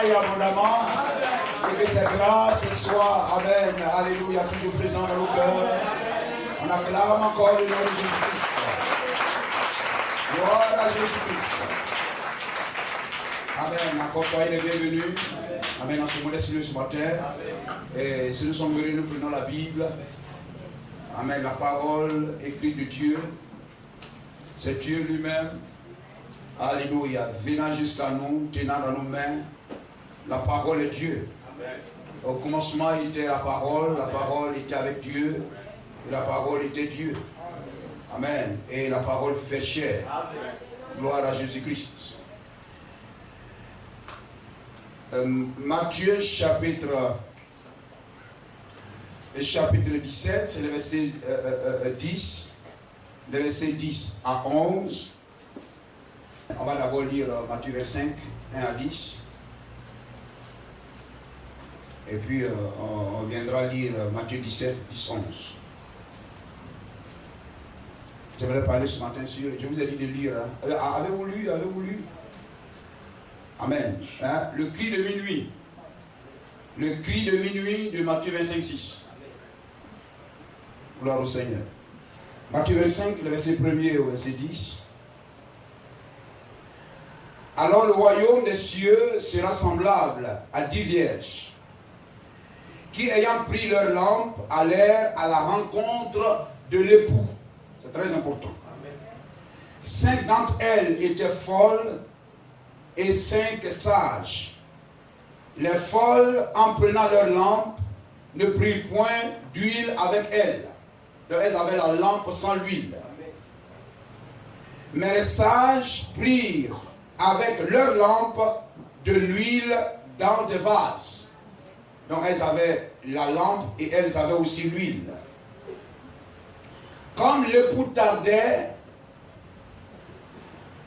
et abondamment. Et que cette grâce soit, amen, alléluia, toujours présent dans nos cœurs. On acclame encore le nom de Jésus-Christ. Gloire à Jésus-Christ. Amen. Encore soyez les bienvenus. Amen. En ce modeste lieu ce matin. Et si nous sommes venus, nous prenons la Bible. Amen. La parole écrite de Dieu. C'est Dieu lui-même. Alléluia. Venant jusqu'à nous, tenant dans nos mains. La parole est Dieu. Amen. Au commencement était la parole était avec Dieu. Et la parole était Dieu. Amen. Et la parole fait chair. Amen. Gloire à Jésus-Christ. Matthieu chapitre 17, c'est le verset 10, le verset 10 à 11. On va d'abord lire Matthieu 25, 1 à 10. Et puis on viendra lire Matthieu 17, 10, 11. J'aimerais parler ce matin sur, je vous ai dit de lire. Hein. Avez-vous lu? Amen. Hein? Le cri de minuit. Le cri de minuit de Matthieu 25, 6. Gloire au Seigneur. Matthieu 25, le verset 1er au verset 10. Alors le royaume des cieux sera semblable à 10 vierges qui, ayant pris leur lampe, allèrent à la rencontre de l'époux. C'est très important. 5 d'entre elles étaient folles et 5 sages. Les folles, en prenant leur lampe, ne prirent point d'huile avec elles. Donc elles avaient la lampe sans l'huile. Mais les sages prirent avec leur lampe de l'huile dans des vases. Donc elles avaient la lampe et elles avaient aussi l'huile. Comme l'époux tardait,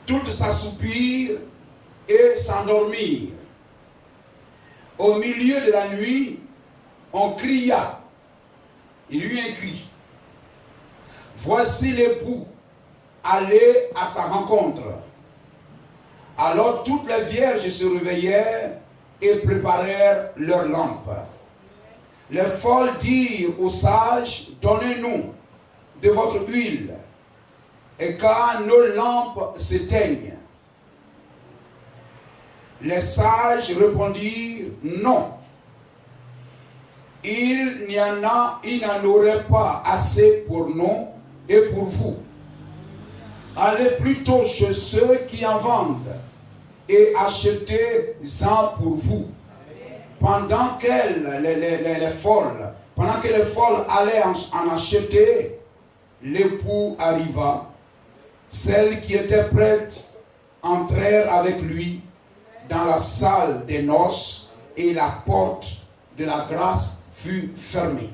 toutes s'assoupirent et s'endormirent. Au milieu de la nuit, on cria. Il y eut un cri. Voici l'époux, allez à sa rencontre. Alors toutes les vierges se réveillèrent et préparèrent leurs lampes. Les folles dirent aux sages, donnez-nous de votre huile, et quand nos lampes s'éteignent. Les sages répondirent, non. Il n'en aurait pas assez pour nous et pour vous. Allez plutôt chez ceux qui en vendent et achetez-en pour vous. Pendant que les folles allaient en acheter, l'époux arriva. Celles qui étaient prêtes entrèrent avec lui dans la salle des noces et la porte de la grâce fut fermée.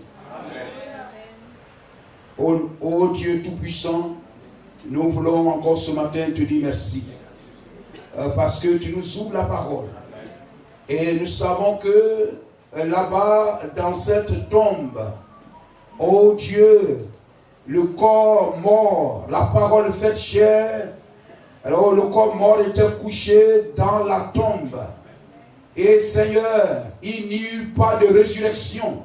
Ô Dieu Tout-Puissant, nous voulons encore ce matin te dire merci. Parce que tu nous ouvres la parole. Et nous savons que là-bas, dans cette tombe, ô Dieu, le corps mort, la parole faite chair, alors le corps mort était couché dans la tombe. Et Seigneur, il n'y eut pas de résurrection.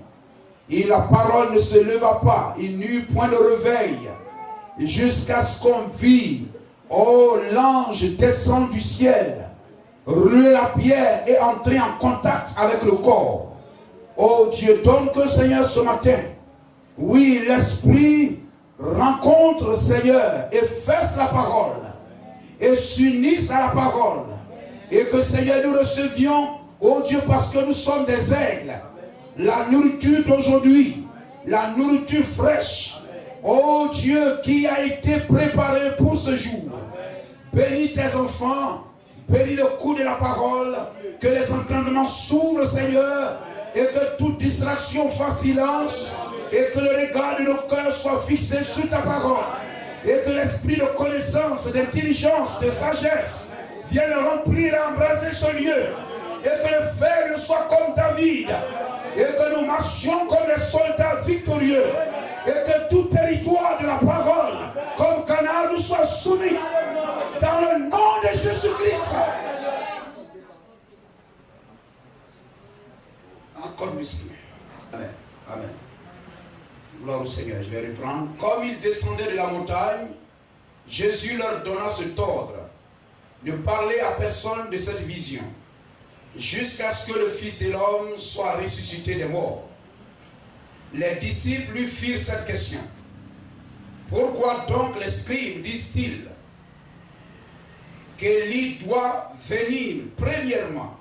Et la parole ne se leva pas. Il n'y eut point de réveil. Jusqu'à ce qu'on vit, oh, l'ange descend du ciel, rouler la pierre et entrer en contact avec le corps. Oh Dieu, donne que Seigneur ce matin, oui, l'Esprit rencontre Seigneur et fasse la parole et s'unisse à la parole. Et que Seigneur nous recevions, oh Dieu, parce que nous sommes des aigles. La nourriture d'aujourd'hui, la nourriture fraîche, oh Dieu, qui a été préparée pour ce jour. Bénis tes enfants, bénis le coup de la parole, que les entendements s'ouvrent, Seigneur, et que toute distraction fasse silence, et que le regard de nos cœurs soit fixé sur ta parole, et que l'esprit de connaissance, d'intelligence, de sagesse vienne remplir et embraser ce lieu, et que le fer soit comme David, et que nous marchions comme des soldats victorieux, et que tout territoire de la parole, comme Canaan, nous soit soumis dans le nom de Jésus-Christ. comme le Seigneur. Amen. Amen. Gloire au Seigneur. Je vais reprendre. Comme ils descendaient de la montagne, Jésus leur donna cet ordre de parler à personne de cette vision, jusqu'à ce que le Fils de l'homme soit ressuscité des morts. Les disciples lui firent cette question. Pourquoi donc les scribes disent-ils qu'Élie doit venir premièrement?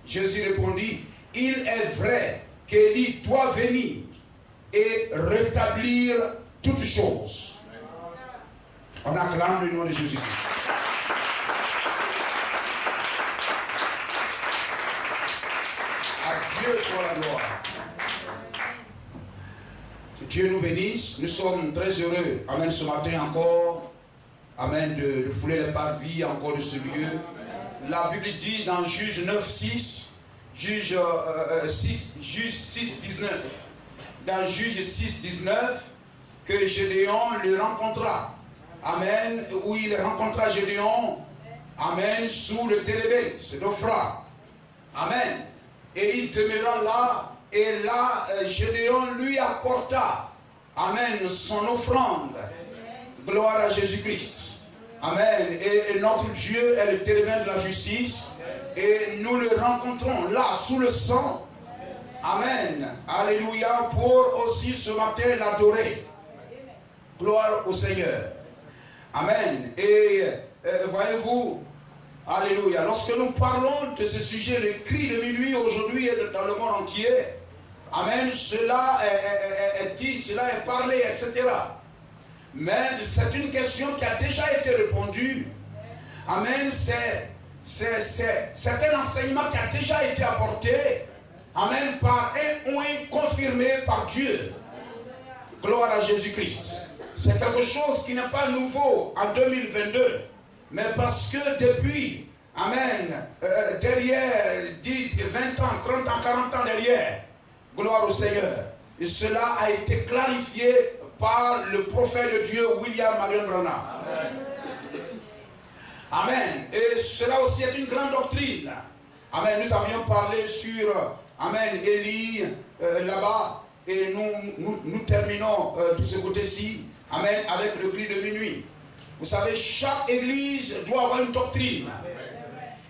Jésus répondit, il est vrai qu'Élie doit venir et rétablir toutes choses. On acclame le nom de Jésus-Christ. À Dieu soit la gloire. Que Dieu nous bénisse. Nous sommes très heureux, amen, ce matin encore, amen, de fouler les parvis encore de ce lieu. La Bible dit dans Juge 9, 6, Juge 6, 19, dans Juge 6, 19, que Gédéon le rencontra. Amen. Où il rencontra Gédéon. Amen. Sous le térébinthe d'Ophra. Amen. Et il demeura là. Et là, Gédéon lui apporta. Amen. Son offrande. Gloire à Jésus-Christ. Amen. Et notre Dieu est le térébinthe de la justice. Et nous le rencontrons là, sous le sang. Amen. Alléluia. Pour aussi ce matin l'adorer. Gloire au Seigneur. Amen. Et voyez-vous, alléluia, lorsque nous parlons de ce sujet, le cri de minuit aujourd'hui et dans le monde entier, amen, cela est dit, cela est parlé, etc. Mais c'est une question qui a déjà été répondue. Amen, c'est un enseignement qui a déjà été apporté, amen, par un oint confirmé par Dieu. Gloire à Jésus-Christ. C'est quelque chose qui n'est pas nouveau en 2022. Mais parce que depuis, amen, derrière 10, 20 ans, 30 ans, 40 ans derrière, gloire au Seigneur. Et cela a été clarifié par le prophète de Dieu, William Marion Branham. Amen. Et cela aussi est une grande doctrine. Amen. Nous avions parlé sur, amen, Élie, là-bas. Et nous terminons de ce côté-ci. Amen, avec le cri de minuit. Vous savez, chaque église doit avoir une doctrine.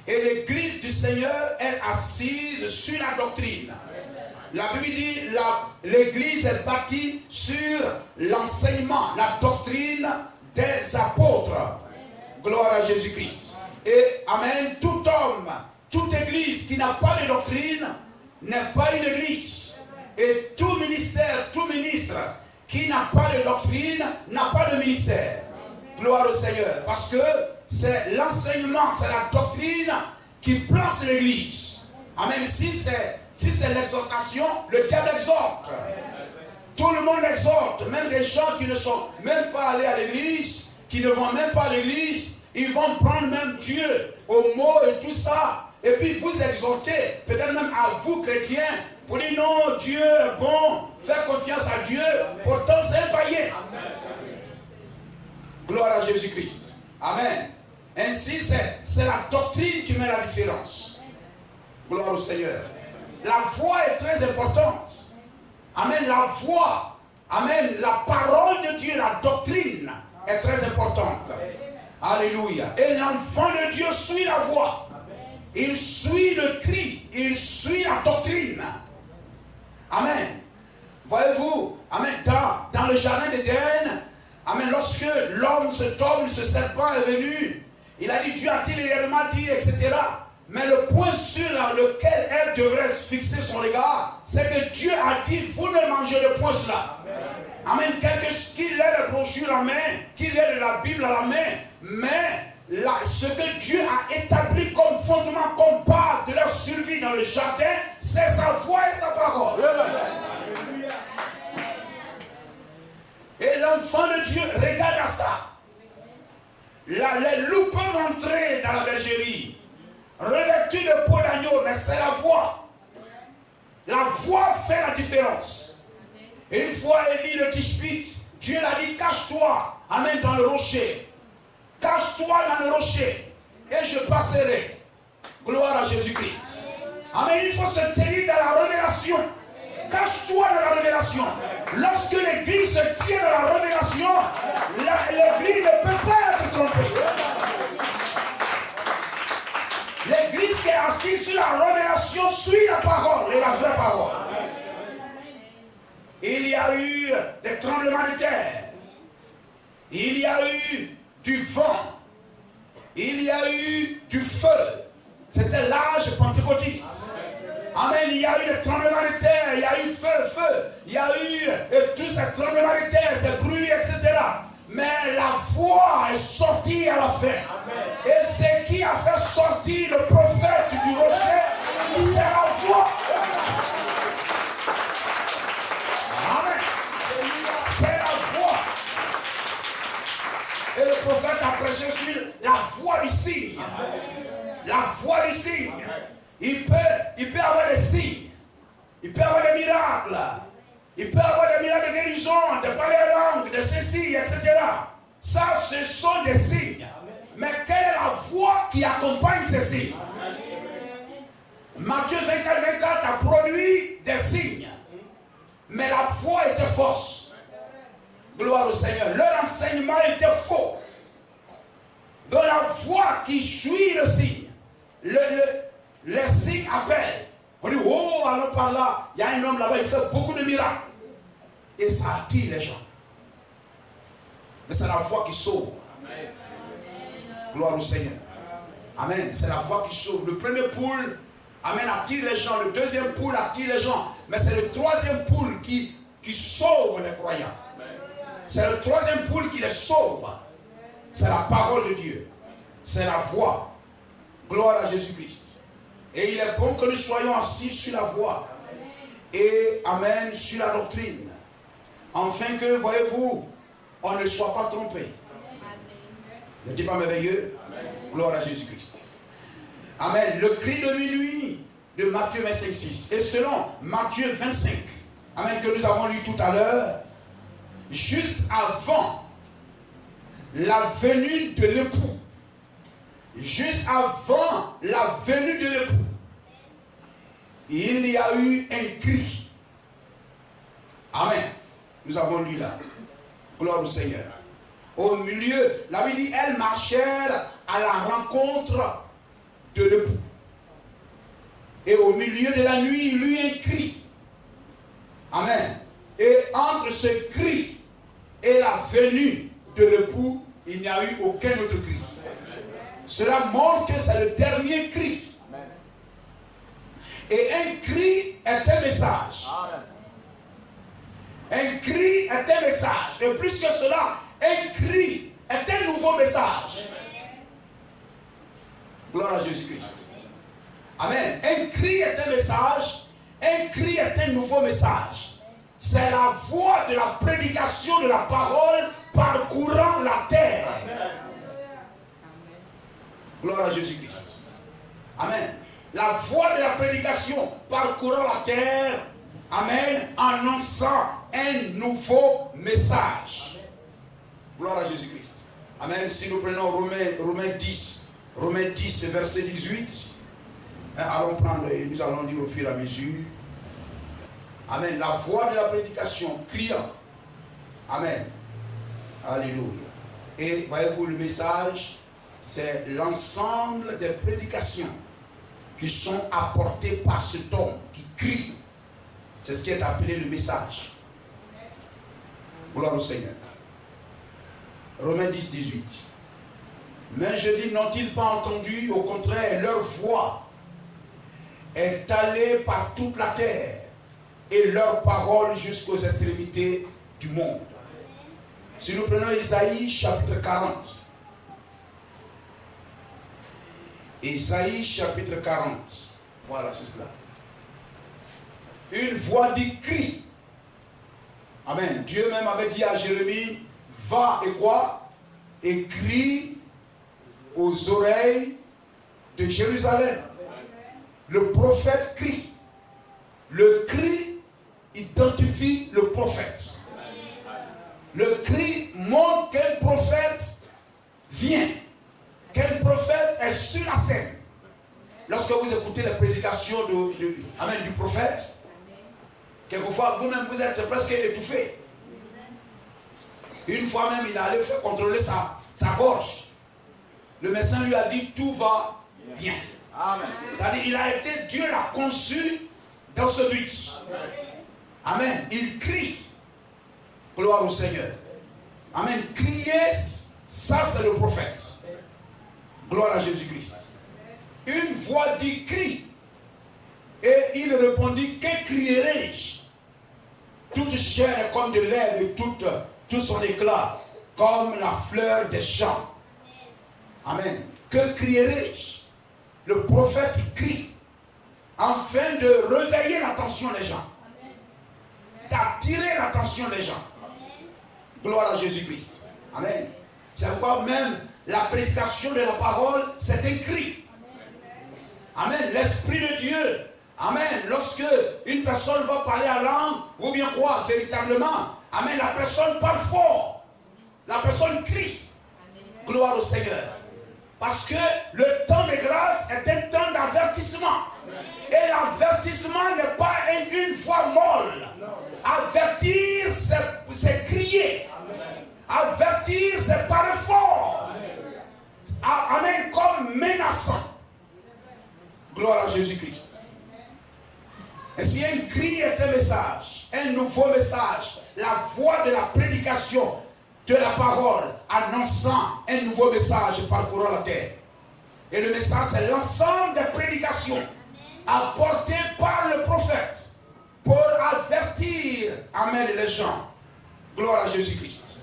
Et l'église du Seigneur est assise sur la doctrine. La Bible dit, l'église est bâtie sur l'enseignement, la doctrine des apôtres. Gloire à Jésus-Christ. Et, amen, tout homme, toute église qui n'a pas de doctrine n'est pas une église. Et tout ministère, tout ministre qui n'a pas de doctrine, n'a pas de ministère. Gloire au Seigneur. Parce que c'est l'enseignement, c'est la doctrine qui place l'église. Amen. Si c'est l'exhortation, le diable exhorte. Tout le monde exhorte. Même les gens qui ne sont même pas allés à l'église, qui ne vont même pas à l'église, ils vont prendre même Dieu au mot et tout ça. Et puis vous exhortez, peut-être même à vous chrétiens, pour dire non, Dieu est bon, fais confiance à Dieu, pourtant c'est un païen. Gloire à Jésus-Christ. Amen. Ainsi, c'est la doctrine qui met la différence. Gloire au Seigneur. La foi est très importante. Amen. La foi, amen, la parole de Dieu, la doctrine est très importante. Alléluia. Et l'enfant de Dieu suit la voix. Il suit le cri. Il suit la doctrine. Amen. Voyez-vous, amen, dans le jardin d'Éden, amen, lorsque l'homme, cet homme, ce serpent est venu, il a dit, Dieu a-t-il réellement dit, etc. Mais le point sur lequel elle devrait fixer son regard, c'est que Dieu a dit, vous ne mangez le point cela. Amen. Qu'il ait les brochures en main, qu'il ait la Bible à la main, mais ce que Dieu a établi comme fondement, comme base de leur survie dans le jardin, c'est sa voix et sa parole. Et l'enfant de Dieu regarde à ça. Les loups peuvent entrer dans la bergerie, revêtus de peau d'agneau, mais c'est la voix. La voix fait la différence. Et une fois Élie le Tishbite, Dieu l'a dit, cache-toi, amène dans le rocher. Cache-toi dans le rocher, et je passerai. Gloire à Jésus-Christ. Amen. Il faut se tenir dans la révélation. Cache-toi dans la révélation. Lorsque l'église se tient dans la révélation, l'église ne peut pas être trompée. L'église qui est assise sur la révélation suit la parole et la vraie parole. Il y a eu des tremblements de terre. Il y a eu du vent. Il y a eu du feu. C'était l'âge pentecôtiste. Amen. Il y a eu des tremblements de terre. Il y a eu feu. Il y a eu tous ces tremblements de terre, ces bruits, etc. Mais la voix est sortie à la fin. Et ce qui a fait sortir le prophète du rocher, c'est la voix. Amen. C'est la voix. Et le prophète a prêché sur la voix du cygne. La voix du cygne. Il peut avoir des signes. Il peut avoir des miracles. Il peut avoir des miracles de guérison, de parler langue, de ceci, etc. Ça, ce sont des signes. Mais quelle est la voix qui accompagne ces signes? Matthieu 24 a produit des signes. Mais la voix était fausse. Gloire au Seigneur. Leur enseignement était faux. Donc la voix qui suit le signe, les signes appellent. On dit, oh, allons par là. Il y a un homme là-bas, il fait beaucoup de miracles. Et ça attire les gens. Mais c'est la voix qui sauve. Amen. Gloire au Seigneur. Amen. C'est la voix qui sauve. Le premier poule, amen, attire les gens. Le deuxième poule attire les gens. Mais c'est le troisième poule qui sauve les croyants. C'est le troisième poule qui les sauve. C'est la parole de Dieu. C'est la voix. Gloire à Jésus-Christ. Et il est bon que nous soyons assis sur la voie. Et, amen, sur la doctrine. Afin que, voyez-vous, on ne soit pas trompé. N'est-il pas merveilleux? Gloire à Jésus-Christ. Amen. Le cri de minuit de Matthieu 25:6. Et selon Matthieu 25, amen, que nous avons lu tout à l'heure, juste avant la venue de l'époux, juste avant la venue de l'époux, il y a eu un cri. Amen. Nous avons lu là. Gloire au Seigneur. Au milieu, la Bible dit, elles marchèrent à la rencontre de l'époux. Et au milieu de la nuit, il y eut un cri. Amen. Et entre ce cri et la venue de l'époux, il n'y a eu aucun autre cri. Cela montre que c'est le dernier cri. Et un cri est un message. Un cri est un message. Et plus que cela, un cri est un nouveau message. Gloire à Jésus-Christ. Amen. Un cri est un message. Un cri est un nouveau message. C'est la voix de la prédication de la parole parcourant la terre. Gloire à Jésus-Christ. Amen. La voix de la prédication parcourant la terre. Amen. Annonçant un nouveau message. Gloire à Jésus-Christ. Amen. Si nous prenons Romains 10, verset 18. Allons prendre et nous allons dire au fur et à mesure. Amen. La voix de la prédication criant. Amen. Alléluia. Et voyez-vous, le message, c'est l'ensemble des prédications qui sont apportées par cet homme qui crie. C'est ce qui est appelé le message. Gloire au Seigneur. Romains 10, 18. Mais je dis, n'ont-ils pas entendu? Au contraire, leur voix est allée par toute la terre et leur parole jusqu'aux extrémités du monde. Si nous prenons Isaïe chapitre 40. Isaïe chapitre 40. Voilà, c'est cela. Une voix dit crie. Amen. Dieu même avait dit à Jérémie, va et quoi? Et crie aux oreilles de Jérusalem. Le prophète crie. Le cri identifie le prophète. Le cri montre quel prophète vient. Quel prophète est sur la scène. Lorsque vous écoutez les prédications Amen, du prophète. Quelquefois, vous-même, vous êtes presque étouffé. Une fois même, il allait faire contrôler sa gorge. Le médecin lui a dit, tout va bien. C'est-à-dire, il a été, Dieu l'a conçu dans ce but. Amen. Il crie. Gloire au Seigneur. Amen. Crier, ça c'est le prophète. Gloire à Jésus-Christ. Une voix dit crie. Et il répondit, que crierai-je? Toute chair est comme de l'herbe et tout son éclat, comme la fleur des champs. Amen. Que crierai-je? Le prophète crie, afin de réveiller l'attention des gens, d'attirer l'attention des gens. Gloire à Jésus-Christ. Amen. C'est pourquoi même la prédication de la parole, c'est un cri. Amen. L'Esprit de Dieu. Amen. Lorsque une personne va parler à langue, ou bien quoi, véritablement, amen, la personne parle fort. La personne crie. Gloire au Seigneur. Parce que le temps de grâce est un temps d'avertissement. Et l'avertissement n'est pas une voix molle. Avertir, c'est crier. Avertir, c'est parler fort. Amen, comme menaçant. Gloire à Jésus-Christ. Et si un cri est un message, un nouveau message, la voix de la prédication de la parole annonçant un nouveau message parcourant la terre. Et le message, c'est l'ensemble des prédications apportées par le prophète pour avertir, amen, les gens. Gloire à Jésus-Christ.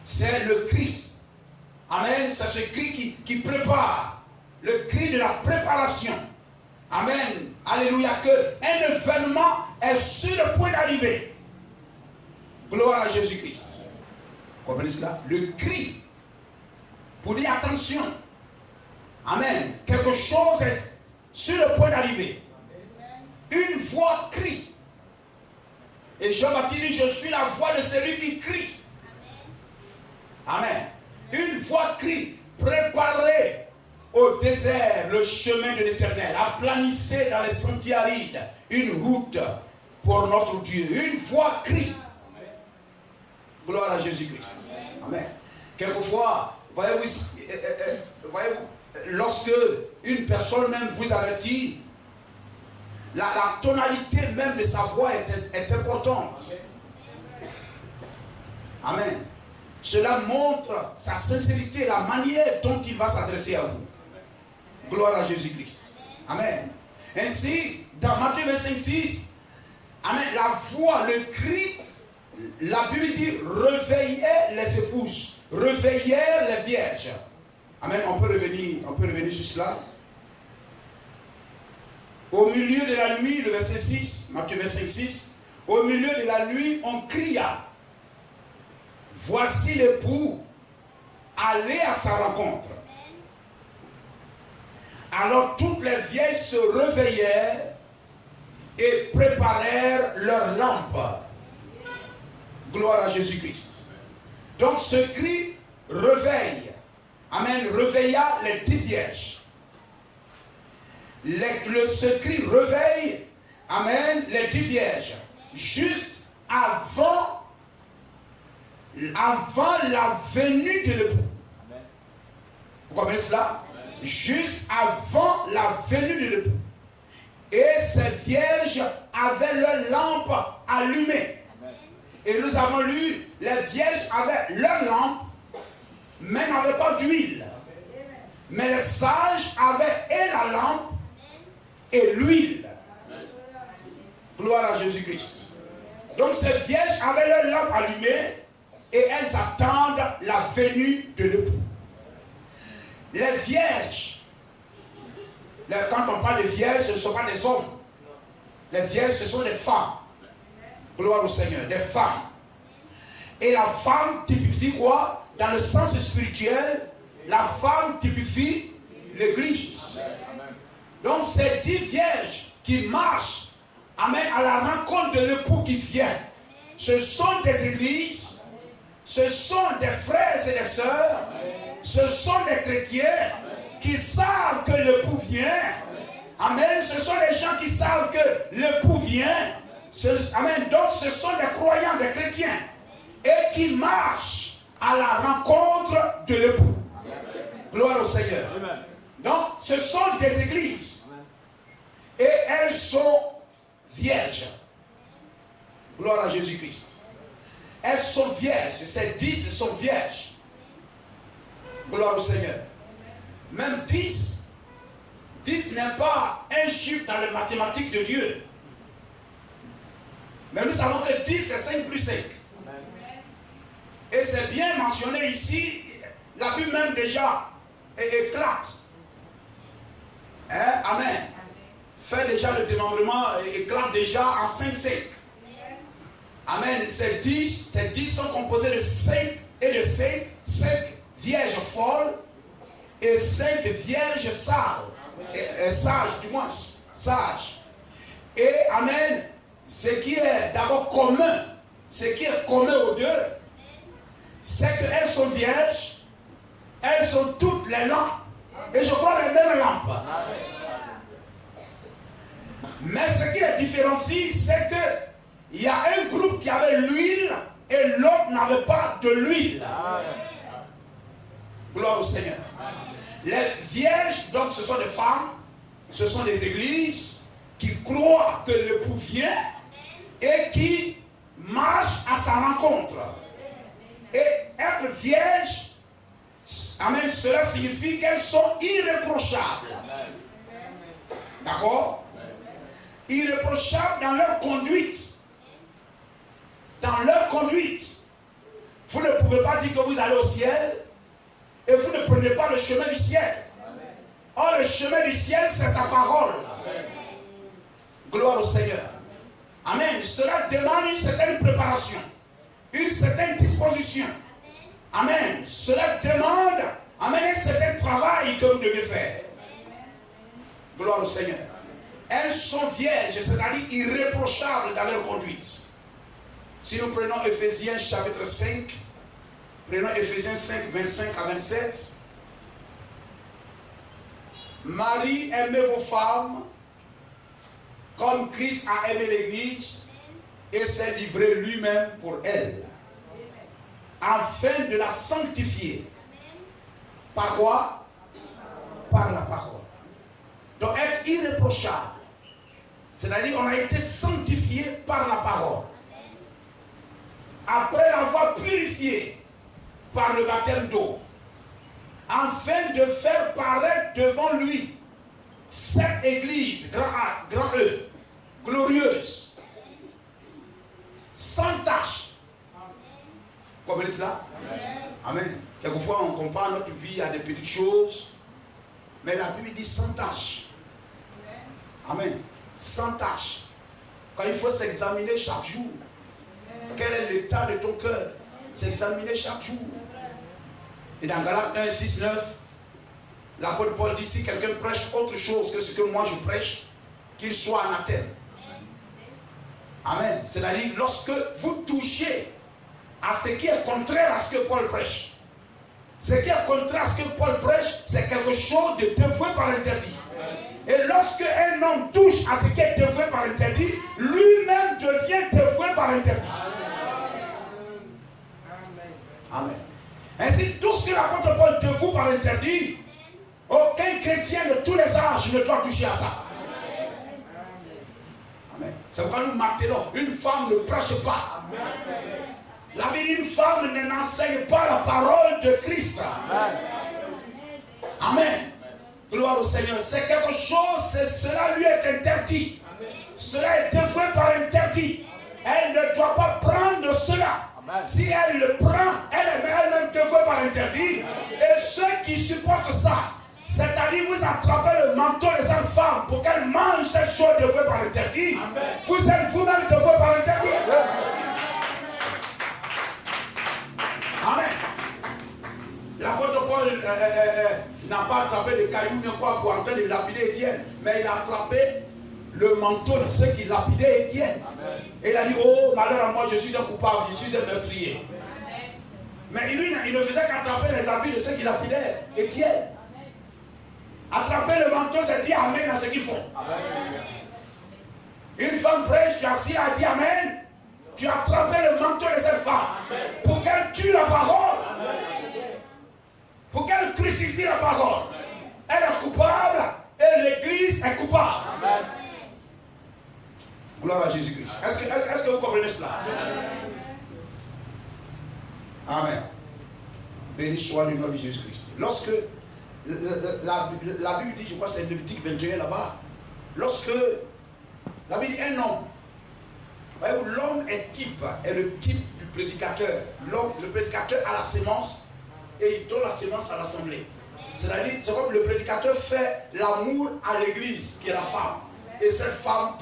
C'est le cri. Amen, c'est ce cri qui prépare. Le cri de la préparation. Amen. Alléluia. Que un événement est sur le point d'arriver. Gloire à Jésus-Christ. Comprenez cela? Le cri pour dire attention. Amen. Quelque chose est sur le point d'arriver. Une voix crie. Et Jean-Baptiste dit, je suis la voix de celui qui crie. Amen. Une voix crie. Préparez au désert le chemin de l'Éternel. Aplanissez dans les sentiers arides une route pour notre Dieu. Une voix crie. Gloire à Jésus-Christ. Amen. Quelquefois, voyez-vous, lorsque une personne même vous avertit, la tonalité même de sa voix est importante. Amen. Cela montre sa sincérité, la manière dont il va s'adresser à vous. Gloire à Jésus-Christ. Amen. Ainsi, dans Matthieu 25:6, amen, la voix, le cri, la Bible dit, réveillez les épouses, réveillez les vierges. Amen. On peut revenir sur cela. Au milieu de la nuit, le verset 6, Matthieu 25:6, au milieu de la nuit, on cria, voici l'époux, allez à sa rencontre. Alors toutes les vieilles se réveillèrent et préparèrent leurs lampes. Gloire à Jésus-Christ. Donc ce cri réveille. Amen. Réveilla les 10 vierges. Ce cri réveille. Amen. Les 10 vierges. Juste avant la venue de l'époux. Vous comprenez cela? Juste avant la venue de l'époux. Et ces vierges avaient leurs lampes allumées. Et nous avons lu, les vierges avaient leurs lampes, mais n'avaient pas d'huile. Mais les sages avaient et la lampe et l'huile. Gloire à Jésus-Christ. Donc ces vierges avaient leurs lampes allumées et elles attendent la venue de l'époux. Les vierges, quand on parle de vierges, ce ne sont pas des hommes. Les vierges, ce sont des femmes. Gloire au Seigneur, des femmes. Et la femme typifie quoi? Dans le sens spirituel, la femme typifie l'Église. Donc ces 10 vierges qui marchent, amen, à la rencontre de l'époux qui vient, ce sont des églises, ce sont des frères et des sœurs, ce sont des chrétiens qui savent que l'époux vient. Amen. Ce sont les gens qui savent que l'époux vient. Amen. Donc ce sont des croyants, des chrétiens. Et qui marchent à la rencontre de l'époux. Gloire au Seigneur. Amen. Donc ce sont des églises. Et elles sont vierges. Gloire à Jésus-Christ. Elles sont vierges. Ces 10 sont vierges. Gloire au Seigneur. Même 10 n'est pas un chiffre dans les mathématiques de Dieu. Mais nous savons que 10 c'est 5 plus 5. Et c'est bien mentionné ici. La Bible même déjà éclate. Hein? Amen. Fait déjà le démembrement, éclate déjà en 5-5. Amen. Ces 10 sont composés de 5 et de 5 vierges folles et 5 vierges sages, du moins, sages. Et amen, ce qui est d'abord commun, aux deux, c'est qu'elles sont vierges, elles sont toutes les lampes, et je crois les mêmes lampes. Mais ce qui les différencie, c'est qu'il y a un groupe qui avait l'huile et l'autre n'avait pas de l'huile. Gloire au Seigneur. Les vierges, donc ce sont des femmes, ce sont des églises qui croient que l'époux vient et qui marchent à sa rencontre. Et être vierge, amen, cela signifie qu'elles sont irréprochables. D'accord? Irréprochables dans leur conduite. Dans leur conduite. Vous ne pouvez pas dire que vous allez au ciel et vous ne prenez pas le chemin du ciel. Or, le chemin du ciel, c'est sa parole. Gloire au Seigneur. Amen. Cela demande une certaine préparation, une certaine disposition. Amen. Cela demande, amen, un certain travail que vous devez faire. Gloire au Seigneur. Elles sont vierges, c'est-à-dire irréprochables dans leur conduite. Si nous prenons Éphésiens chapitre 5, prenons Éphésiens 5, 25 à 27. Marie, aimez vos femmes comme Christ a aimé l'Église et s'est livré lui-même pour elle, afin de la sanctifier. Par quoi? Par la parole. Donc être irréprochable, c'est-à-dire on a été sanctifié par la parole. Après avoir purifié par le baptême d'eau, afin de faire paraître devant lui cette église, grand A, grand E, glorieuse, sans tache. Vous comprenez cela? Amen. Quelquefois on compare notre vie à des petites choses, mais la Bible dit sans tache. Amen. Sans tache. Quand il faut s'examiner chaque jour, quel est l'état de ton cœur? S'examiner chaque jour. Et dans Galates 1, 6, 9, l'apôtre Paul dit, si quelqu'un prêche autre chose que ce que moi je prêche, qu'il soit anathème. Amen. C'est-à-dire, lorsque vous touchez à ce qui est contraire à ce que Paul prêche, ce qui est contraire à ce que Paul prêche, c'est quelque chose de dévoué par interdit. Et lorsque un homme touche à ce qui est dévoué par interdit, lui-même devient dévoué par interdit. Amen. Ainsi, tout ce que l'apôtre Paul dévoue par interdit, aucun chrétien de tous les âges ne doit toucher à ça. Amen. C'est pourquoi nous martelons, une femme ne prêche pas. La vie d'une femme n'enseigne pas la parole de Christ. Amen. Gloire au Seigneur. C'est quelque chose, cela lui est interdit. Cela est dévoué par interdit. Elle ne doit pas prendre cela. Si elle le prend, elle est elle-même dévouée par interdit. Et ceux qui supportent ça, c'est-à-dire vous attrapez le manteau de cette femme pour qu'elle mange cette chose dévouée par interdit, vous êtes vous-même dévoué par interdit. Amen. L'apôtre Paul n'a pas attrapé le caillou pour en train de lapider Étienne, mais il a attrapé le manteau de ceux qui lapidaient Étienne. Amen. Et il a dit, oh malheur à moi, je suis un coupable, je suis un meurtrier. Amen. Mais lui, il ne faisait qu'attraper les habits de ceux qui lapidaient Étienne. Attraper le manteau, c'est dire Amen à ce qu'ils font. Une femme prêche, tu as assis à dire Amen. Tu as attrapé le manteau de cette femme pour qu'elle tue la parole. Pour qu'elle crucifie la parole. Elle est coupable et l'Église est coupable. Gloire à Jésus-Christ. Est-ce que vous comprenez cela? Amen. Béni soit le nom de Jésus-Christ. Lorsque la Bible dit, je crois que c'est Lévitique 21 là-bas, lorsque la Bible dit un homme, l'homme est le type du prédicateur. Le prédicateur a la sémence et il donne la sémence à l'assemblée. C'est-à-dire, c'est comme le prédicateur fait l'amour à l'église, qui est la femme. Et cette femme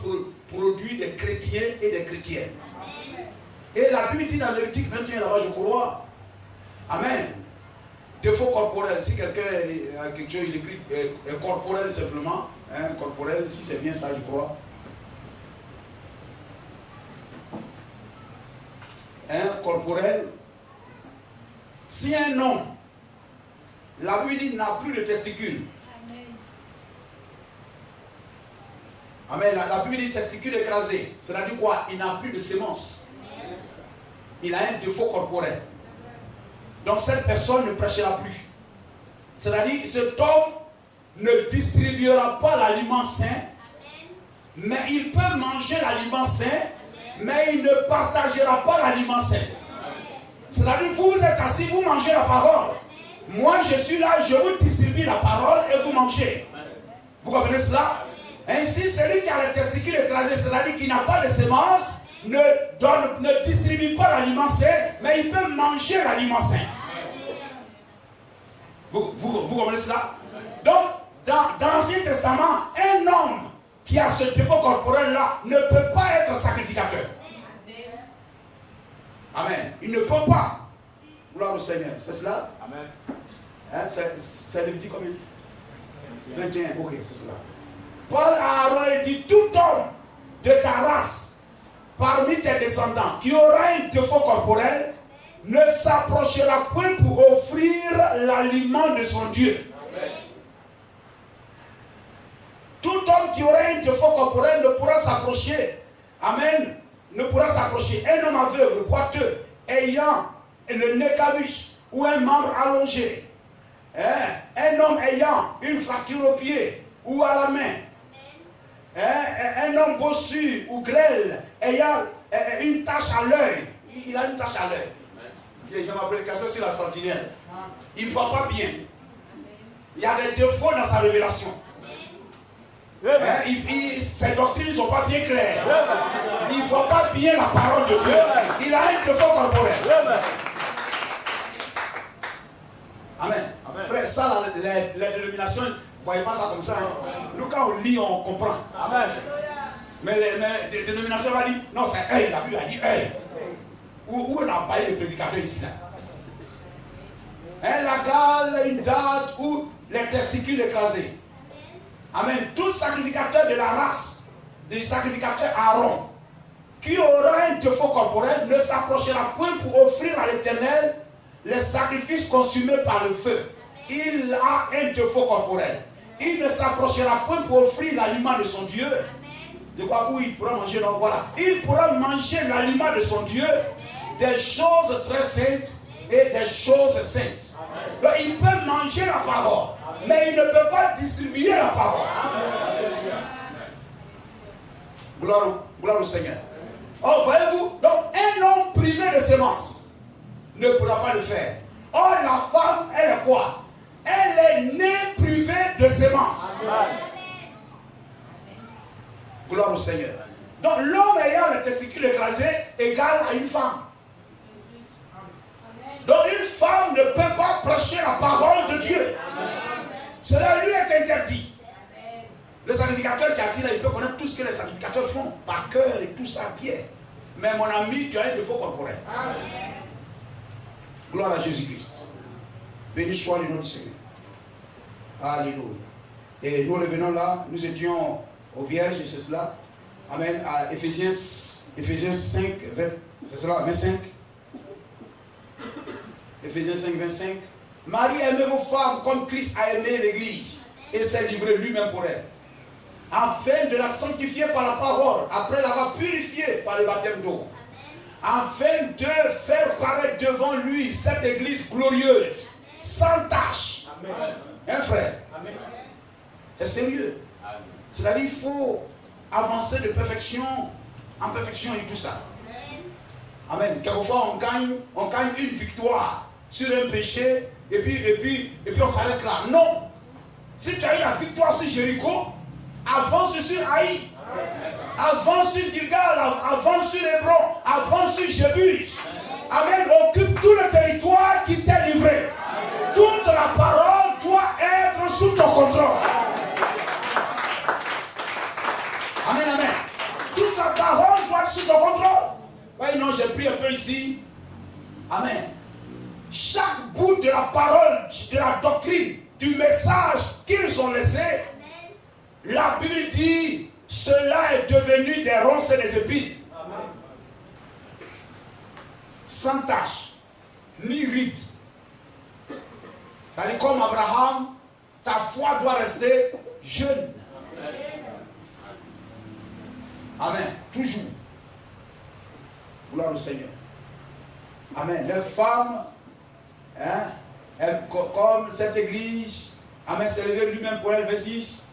produit des chrétiens et des chrétiennes. Et la Bible dit dans Lévitique 21 là-bas, je crois, Amen. Défaut corporel. Si quelqu'un a quelque chose, il écrit corporel simplement. Hein, corporel, si c'est bien ça, je crois. Corporel. Si un homme, la Bible dit, n'a plus de testicules. Amen. La Bible dit testicule écrasé. Cela dit quoi? Il n'a plus de sémence. Il a un défaut corporel. Donc cette personne ne prêchera plus. C'est-à-dire cet homme ne distribuera pas l'aliment sain, mais il peut manger l'aliment sain, mais il ne partagera pas l'aliment sain. C'est-à-dire vous êtes assis, vous mangez la parole. Moi je suis là, je vous distribue la parole et vous mangez. Vous comprenez cela? Ainsi celui qui a le testicule écrasé, c'est-à-dire qui n'a pas de sémence, ne distribue pas l'aliment sain, mais il peut manger l'aliment sain. Vous comprenez cela? Donc, dans l'Ancien Testament, un homme qui a ce défaut corporel-là ne peut pas être sacrificateur. Amen. Il ne peut pas. Gloire au Seigneur. C'est cela? Amen. Hein? C'est Lévitique combien? 21. Ok, c'est cela. Paul à Aaron dit, tout homme de ta race, parmi tes descendants, qui aura un défaut corporel, ne s'approchera point pour offrir l'aliment de son Dieu. Amen. Tout homme qui aura un défaut corporel ne pourra s'approcher. Amen. Ne pourra s'approcher. Un homme aveugle, boiteux, ayant le nez cabuche ou un membre allongé. Un homme ayant une fracture au pied ou à la main. Un homme bossu ou grêle ayant une tache à l'œil. Il a une tache à l'œil. J'ai ma prédication sur la sentinelle. Il ne voit pas bien. Il y a des défauts dans sa révélation. Ses doctrines ne sont pas bien claires. Il ne voit pas bien la parole de Dieu. Il a un défaut corporel. Amen. Frère, ça, la dénomination, vous ne voyez pas ça comme ça. Hein? Nous, quand on lit, on comprend. Amen. Mais les dénominations vont dire, non, c'est œil. La Bible a dit œil. Où on a parlé de prédicateur ici là? La gale, une date ou les testicules écrasés. Amen. Tout sacrificateur de la race, du sacrificateur Aaron, qui aura un défaut corporel, ne s'approchera point pour offrir à l'Éternel les sacrifices consumés par le feu. Il a un défaut corporel. Il ne s'approchera point pour offrir l'aliment de son Dieu. De quoi où il pourra manger, donc voilà. Il pourra manger l'aliment de son Dieu, des choses très saintes et des choses saintes. Donc il peut manger la parole, mais il ne peut pas distribuer la parole. Gloire au Seigneur. Oh, voyez-vous, donc un homme privé de sémence ne pourra pas le faire. Or, la femme, elle est quoi? Elle est née privée de sémence. Gloire au Seigneur. Donc l'homme ayant le testicule écrasé égale à une femme. Donc une femme ne peut pas prêcher la parole de Dieu. Cela lui est interdit. Le sacrificateur qui est assis là, il peut connaître tout ce que les sacrificateurs font par cœur et tout ça bien. Mais mon ami, tu as un défaut corporel. Gloire à Jésus-Christ. Béni soit le nom du Seigneur. Alléluia. Et nous revenons là, nous étions aux Vierges, c'est cela. Amen. À Éphésiens 5, c'est cela, 25. Éphésiens 5, 25. Marie, aimez vos femmes comme Christ a aimé l'Église. et s'est livré lui-même pour elle. Afin de la sanctifier par la parole, après l'avoir purifiée par le baptême d'eau. Afin de faire paraître devant lui cette église glorieuse, sans tache. Hein, frère? C'est sérieux. C'est-à-dire qu'il faut avancer de perfection en perfection et tout ça. Amen. Quelquefois, on gagne une victoire sur un péché et puis on s'arrête là. Non. Si tu as eu la victoire sur Jéricho, avance sur Haï. Avance sur Gilgal, avance sur Hébron, avance sur Jébus. Amen. Occupe tout le territoire qui t'est livré. Toute la parole doit être sous ton contrôle. Amen, amen. Toute la parole doit être sous ton contrôle. Oui, non, j'ai pris un peu ici. Amen. Chaque bout de la parole, de la doctrine, du message qu'ils ont laissé, la Bible dit, cela est devenu des ronces et des épines. Sans tache, ni ride. C'est-à-dire comme Abraham, ta foi doit rester jeune. Amen. Toujours. Gloire au Seigneur. Amen. Les femmes, comme cette église, Amen, s'est levé lui-même pour elle, verset 6.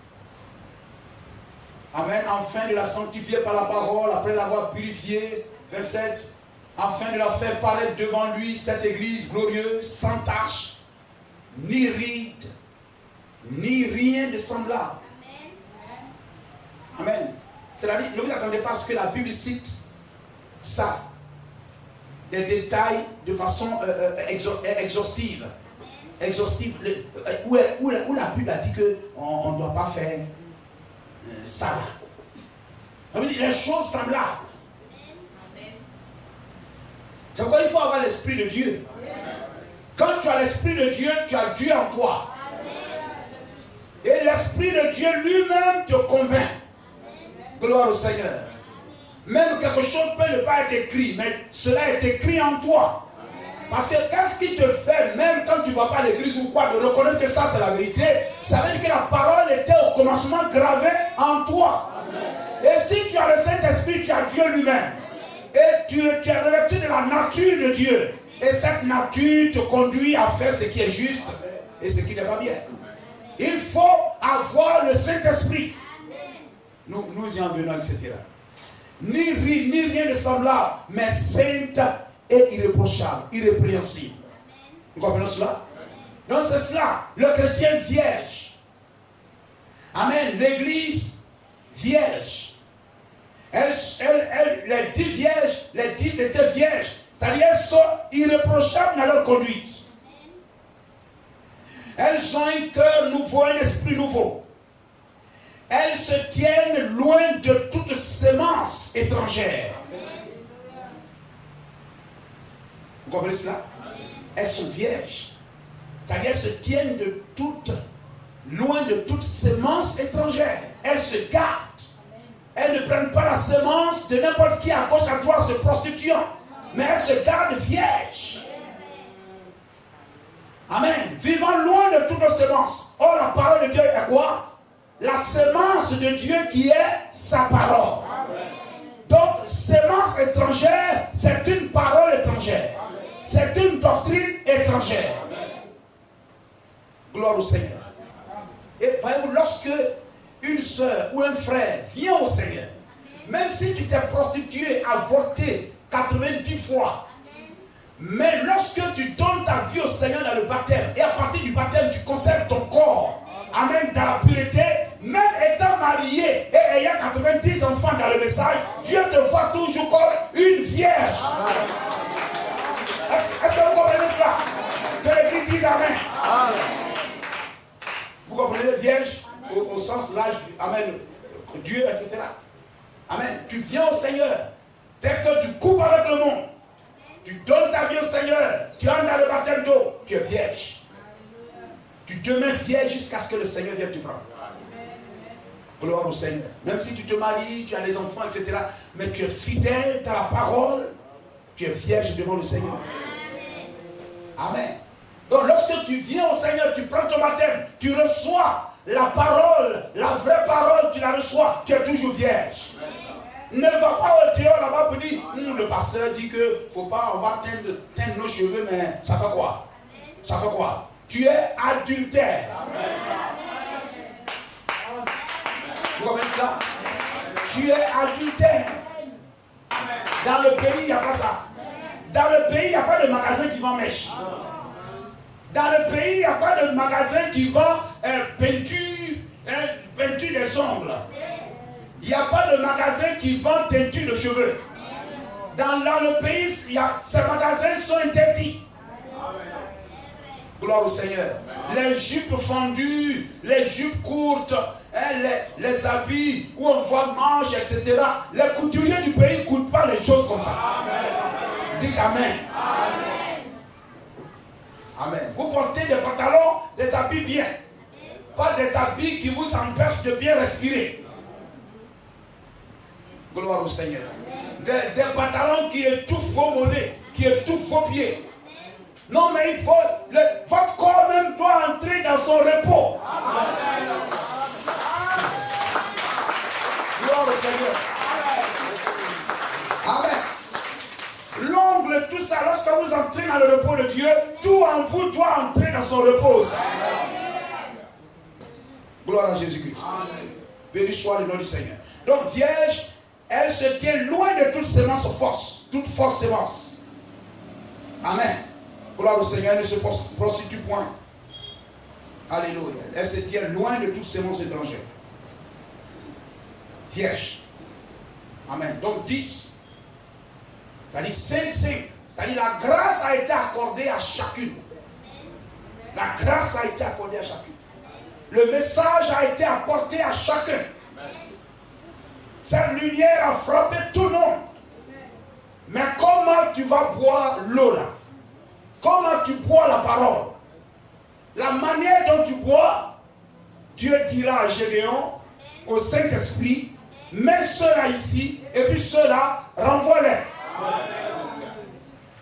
Amen. Afin de la sanctifier par la parole, après l'avoir purifiée, verset 7. Afin de la faire paraître devant lui, cette église glorieuse, sans tache, ni ride, ni rien de semblable. Amen. C'est-à-dire, ne vous attendez pas à ce que la Bible cite ça, des détails de façon exhaustive. Exhaustive, où la Bible a dit qu'on ne doit pas faire ça là. On veut dire les choses semblables. C'est pourquoi il faut avoir l'Esprit de Dieu. Quand tu as l'Esprit de Dieu, tu as Dieu en toi. Et l'Esprit de Dieu lui-même te convainc. Gloire au Seigneur. Même quelque chose peut ne pas être écrit, mais cela est écrit en toi. Parce que qu'est-ce qui te fait, même quand tu ne vas pas à l'église ou quoi, de reconnaître que ça c'est la vérité, ça veut dire que la parole était au commencement gravée en toi. Et si tu as le Saint-Esprit, tu as Dieu lui-même. Et tu es revêtu de la nature de Dieu. Et cette nature te conduit à faire ce qui est juste et ce qui n'est pas bien. Il faut avoir le Saint-Esprit. Nous y en venons, etc. Ni rien de semblable, mais sainte et irréprochable, irrépréhensible. Vous comprenez cela? Donc c'est cela, le chrétien vierge. Amen. L'église vierge. Les 10 vierges, les 10 étaient vierges. C'est-à-dire elles sont irréprochables dans leur conduite. Elles ont un cœur nouveau, un esprit nouveau. Elles se tiennent loin de toute sémence étrangère. Vous comprenez cela? Elles sont vierges. C'est-à-dire elles se tiennent loin de toute sémence étrangère. Elles se gardent. Elles ne prennent pas la sémence de n'importe qui à gauche à droite se prostituant. Mais elles se gardent vierges. Amen. Vivant loin de toute sémence. Or la parole de Dieu est quoi? La sémence de Dieu qui est sa parole. Donc, sémence étrangère, c'est une parole étrangère. C'est une doctrine étrangère. Gloire au Seigneur. Et voyez-vous, lorsque une soeur ou un frère vient au Seigneur, même si tu t'es prostitué, avorté 90 fois, mais lorsque tu donnes ta vie au Seigneur dans le baptême, et à partir du baptême, tu conserves ton corps, amen, dans la pureté, même étant marié et ayant 90 enfants dans le message, Dieu te voit toujours comme une vierge. Est-ce que vous comprenez cela? Que l'Église dise Amen. Vous comprenez vierge au sens l'âge, Amen, Dieu, etc. Amen. Tu viens au Seigneur. Dès que tu coupes avec le monde, tu donnes ta vie au Seigneur, tu entres dans le baptême d'eau, tu es vierge. Tu demeures vierge jusqu'à ce que le Seigneur vienne te prendre. Gloire au Seigneur. Même si tu te maries, tu as des enfants, etc. Mais tu es fidèle dans la parole, tu es vierge devant le Seigneur. Amen. Donc lorsque tu viens au Seigneur, tu prends ton baptême, tu reçois la parole, la vraie parole, tu la reçois, tu es toujours vierge. Ne va pas au théâtre là-bas pour dire, le pasteur dit que faut pas, on va teindre nos cheveux, mais ça fait quoi? Ça fait quoi? Tu es adultère. Vous comprenez cela? Tu es adultère. Dans le pays, il n'y a pas ça. Dans le pays, il n'y a pas de magasin qui vend mèche. Dans le pays, il n'y a pas de magasin qui vend peinture des ongles. Il n'y a pas de magasin qui vend teinture de cheveux. Dans le pays, ces magasins sont interdits. Gloire au Seigneur. Les jupes fendues, les jupes courtes, les habits où on voit manches, etc. Les couturiers du pays ne coûtent pas les choses comme ça. Dites Amen. Amen. Vous portez des pantalons, des habits bien. Pas des habits qui vous empêchent de bien respirer. Gloire au Seigneur. Des pantalons qui étouffent vos mollets, qui étouffent vos pieds. Non, mais il faut. Votre corps même doit entrer dans son repos. Gloire au Seigneur. Amen. L'ongle, tout ça, lorsque vous entrez dans le repos de Dieu, tout en vous doit entrer dans son repos. Gloire à Jésus-Christ. Béni soit le nom du Seigneur. Donc, vierge, elle se tient loin de toute sémence fausse, toute fausse sémence. Amen. Gloire au Seigneur, elle ne se prostitue point. Alléluia. Elle se tient loin de toute sémence étrangère. Vierge. Amen. Donc 10, c'est-à-dire 5, 5. C'est-à-dire la grâce a été accordée à chacune. La grâce a été accordée à chacune. Le message a été apporté à chacun. Cette lumière a frappé tout le monde. Mais comment tu vas boire l'eau là? Comment tu bois la parole? La manière dont tu bois, Dieu dira à Gédéon, au Saint-Esprit, mets ceux-là ici, et puis ceux-là, renvoie-les.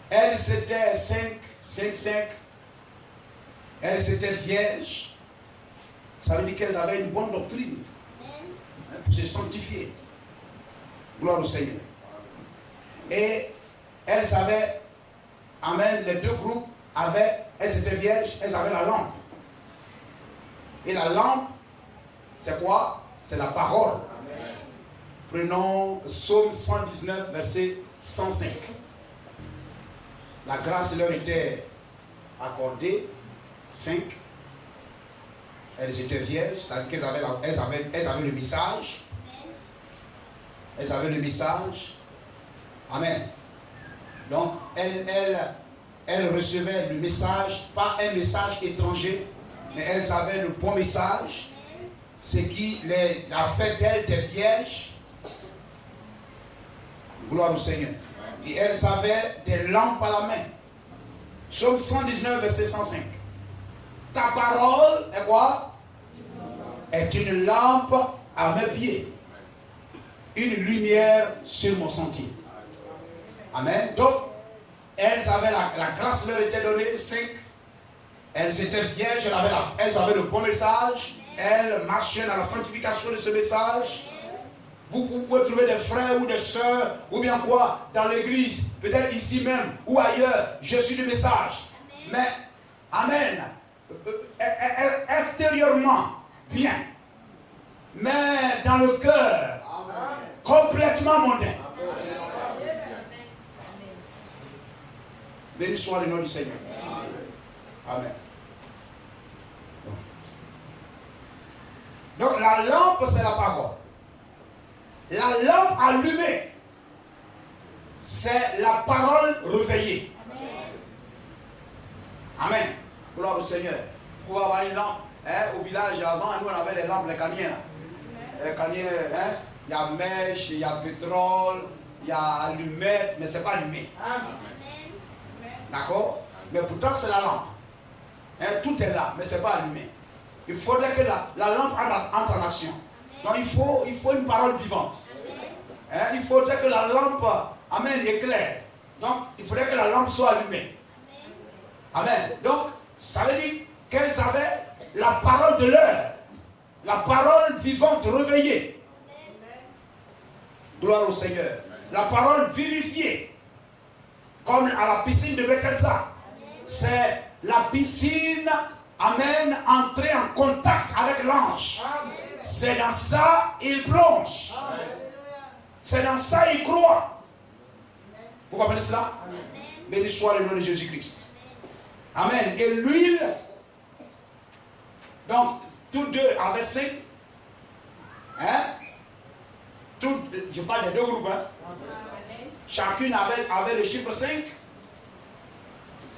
Elle, c'était 5, 5, 5. Elle, c'était vierge. Ça veut dire qu'elles avaient une bonne doctrine pour se sanctifier. Gloire au Seigneur. Et elles savaient, amen, les deux groupes avaient, elles étaient vierges, elles avaient la lampe. Et la lampe, c'est quoi? C'est la parole. Amen. Prenons Psaume 119, verset 105. La grâce leur était accordée, 5. Elles étaient vierges, c'est-à-dire qu'elles avaient le message. Elles avaient le message. Amen. Donc, elles recevaient le message, pas un message étranger, mais elles avaient le bon message. Ce qui a fait d'elles des vierges. Gloire au Seigneur. Et elles avaient des lampes à la main. Psaume 119, verset 105. Ta parole est quoi? Est une lampe à mes pieds. Une lumière sur mon sentier. Amen. Donc, elles avaient la grâce leur était donnée, 5. Elles étaient vierges, elles avaient le bon message. Elles marchaient dans la sanctification de ce message. Vous pouvez trouver des frères ou des sœurs, ou bien quoi, dans l'église, peut-être ici même, ou ailleurs. Je suis du message. Mais, amen, extérieurement, bien. Mais dans le cœur, complètement mondain. Béni soit le nom du Seigneur. Amen. Donc la lampe, c'est la parole. La lampe allumée, c'est la parole réveillée. Amen. Gloire au Seigneur. Vous pouvez avoir une lampe. Au village avant, nous on avait les lampes, les caniers. Les caniers, il y a mèche, il y a pétrole, il y a allumette, mais ce n'est pas allumé. D'accord? Mais pourtant c'est la lampe. Tout est là, mais ce n'est pas allumé. Il faudrait que la lampe entre en action. Donc il faut une parole vivante. Il faudrait que la lampe, amen, éclaire. Donc il faudrait que la lampe soit allumée. Amen. Donc ça veut dire qu'elles avaient la parole de l'heure. La parole vivante réveillée. Gloire au Seigneur. La parole vivifiée. Comme à la piscine de Bethesda. C'est la piscine, amen, entrer en contact avec l'ange. C'est dans ça il plonge. C'est dans ça il croit. Vous comprenez cela? Béni soit le nom de Jésus-Christ. Amen. Et l'huile, donc, tous deux avaient 5. Hein? Je parle des deux groupes. Hein? Chacune avait le chiffre 5.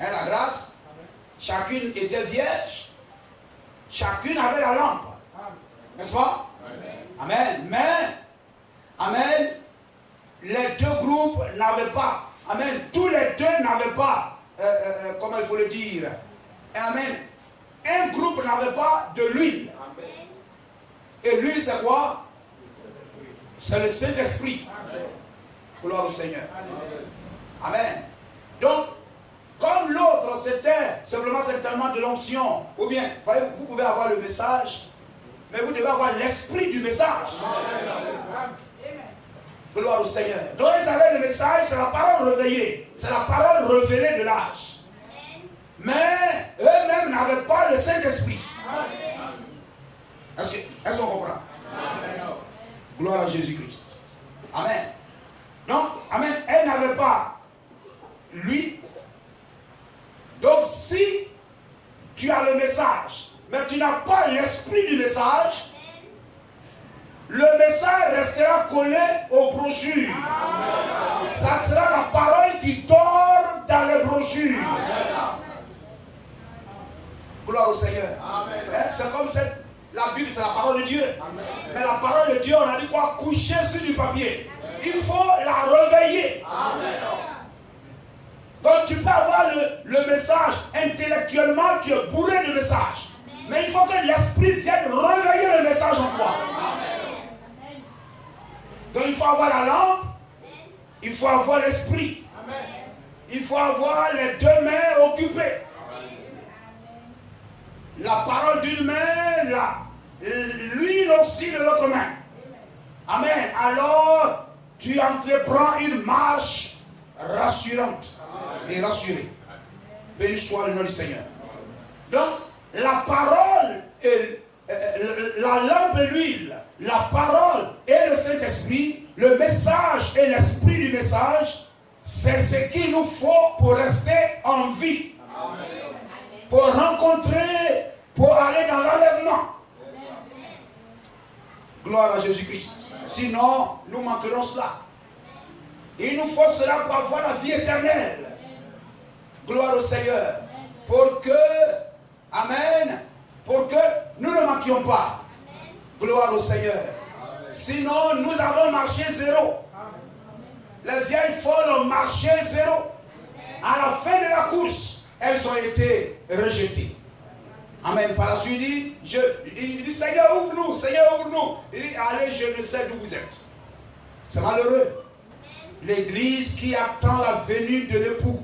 Hein, la grâce. Chacune était vierge. Chacune avait la lampe. N'est-ce pas? Amen. Mais, amen, les deux groupes n'avaient pas. Amen. Tous les deux n'avaient pas. Comment il faut le dire? Amen. Un groupe n'avait pas de l'huile. Et l'huile, c'est quoi? C'est le Saint-Esprit. Gloire au Seigneur. Amen. Donc, comme l'autre, c'était simplement certainement de l'onction. Ou bien, voyez, vous pouvez avoir le message, mais vous devez avoir l'esprit du message. Gloire au Seigneur. Donc, ils avaient le message, c'est la parole réveillée. C'est la parole révélée de l'âge. Mais eux-mêmes n'avaient pas le Saint-Esprit. Est-ce qu'on comprend? Gloire à Jésus-Christ. Amen. Donc, amen, elle n'avait pas lui. Donc, si tu as le message, mais tu n'as pas l'esprit du message, le message restera collé aux brochures. Ça sera la parole qui dort dans les brochures. Gloire au Seigneur. C'est comme la Bible, c'est la parole de Dieu. Amen. Mais la parole de Dieu, on a dit quoi? Coucher sur du papier. Il faut la réveiller. Amen. Donc tu peux avoir le message intellectuellement, tu es bourré de message. Mais il faut que l'esprit vienne réveiller le message en toi. Amen. Donc il faut avoir la lampe, il faut avoir l'esprit. Il faut avoir les deux mains occupées. La parole d'une main, l'huile aussi de l'autre main. Amen. Alors, tu entreprends une marche rassurante et rassurée. Béni soit le nom du Seigneur. Donc, la parole, la lampe et l'huile, la parole et le Saint-Esprit, le message et l'esprit du message, c'est ce qu'il nous faut pour rester en vie. Amen. Pour rencontrer, pour aller dans l'enlèvement. Gloire à Jésus-Christ. Sinon, nous manquerons cela. Il nous faut cela pour avoir la vie éternelle. Gloire au Seigneur. Pour que, amen, pour que nous ne manquions pas. Gloire au Seigneur. Sinon, nous avons marché zéro. Les vieilles folles ont marché zéro. À la fin de la course, elles ont été rejetées. Amen. Par la suite, il dit, Seigneur, ouvre-nous, Seigneur, ouvre-nous. Il dit, allez, je ne sais d'où vous êtes. C'est malheureux. L'église qui attend la venue de l'époux.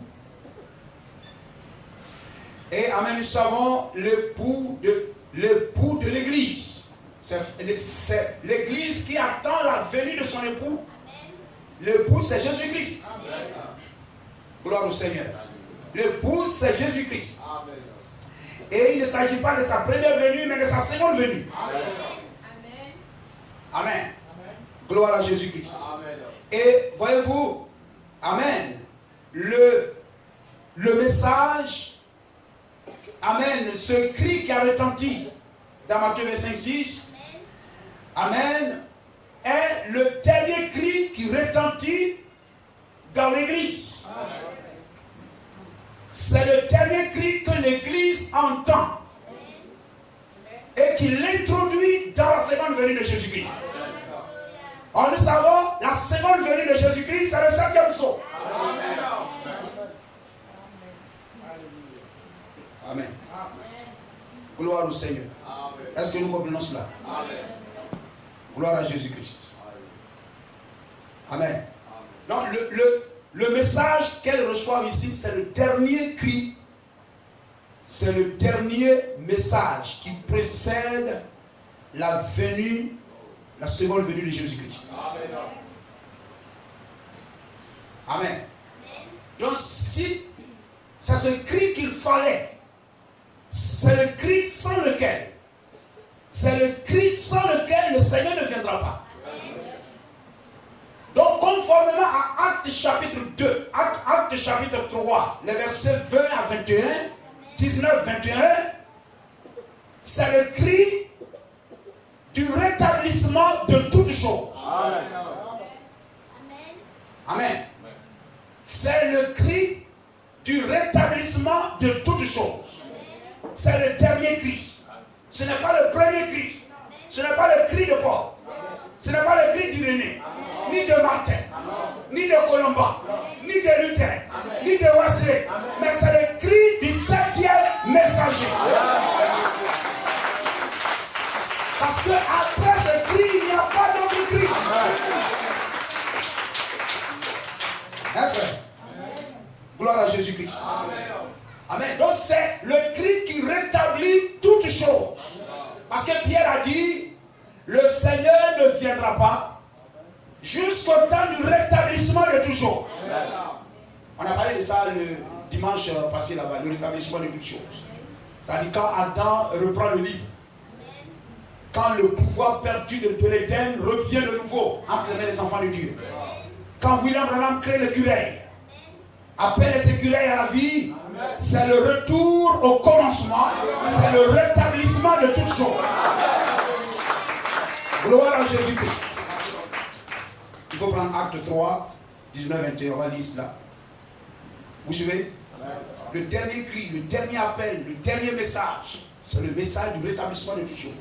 Et, amen, nous savons l'époux de l'église. C'est l'église qui attend la venue de son époux. L'époux, c'est Jésus-Christ. Gloire au Seigneur. L'époux, c'est Jésus-Christ. Et il ne s'agit pas de sa première venue, mais de sa seconde venue. Amen. Amen. Gloire à Jésus-Christ. Et voyez-vous, amen, le message, amen, ce cri qui a retenti dans Matthieu 25:6, amen, est le dernier cri qui retentit dans l'église. C'est le dernier cri que l'église entend et qui l'introduit dans la seconde venue de Jésus-Christ. Or, nous savons, la seconde venue de Jésus-Christ, c'est le 7e saut. Amen. Gloire au Seigneur. Est-ce que nous comprenons cela? Gloire à Jésus-Christ. Amen. Donc, le message qu'elle reçoit ici, c'est le dernier cri. C'est le dernier message qui précède la seconde venue de Jésus-Christ. Amen. Donc si c'est ce cri qu'il fallait, c'est le cri sans lequel le Seigneur ne viendra pas. Donc conformément à Actes chapitre 2, Actes chapitre 3, les versets 20 à 21, 19, 21, c'est le cri du rétablissement de toutes choses. Amen. Amen. C'est le cri du rétablissement de toutes choses. C'est le dernier cri. Ce n'est pas le premier cri. Ce n'est pas le cri de Paul. Ce n'est pas le cri d'Irénée, ni de Martin, ni de Colomba, ni de Luther, ni de Wesley. Mais c'est le cri du 7e messager. Parce qu'après ce cri, il n'y a pas d'autre cri. Hein, frère? Gloire à Jésus-Christ. Amen. Donc c'est le cri qui rétablit toutes choses. Parce que Pierre a dit, le Seigneur ne viendra pas jusqu'au temps du rétablissement de toutes choses. On a parlé de ça le dimanche passé là-bas, le rétablissement de toutes choses. C'est-à-dire quand Adam reprend le livre, quand le pouvoir perdu de l'Éden revient de nouveau entre les mains des enfants de Dieu. Quand William Branham crée l'écureuil, appelle les écureuils à la vie, c'est le retour au commencement, c'est le rétablissement de toutes choses. Gloire à Jésus-Christ. Il faut prendre Acte 3, 19, 21, on va lire cela. Vous suivez? Le dernier cri, le dernier appel, le dernier message, c'est le message du rétablissement de toutes choses.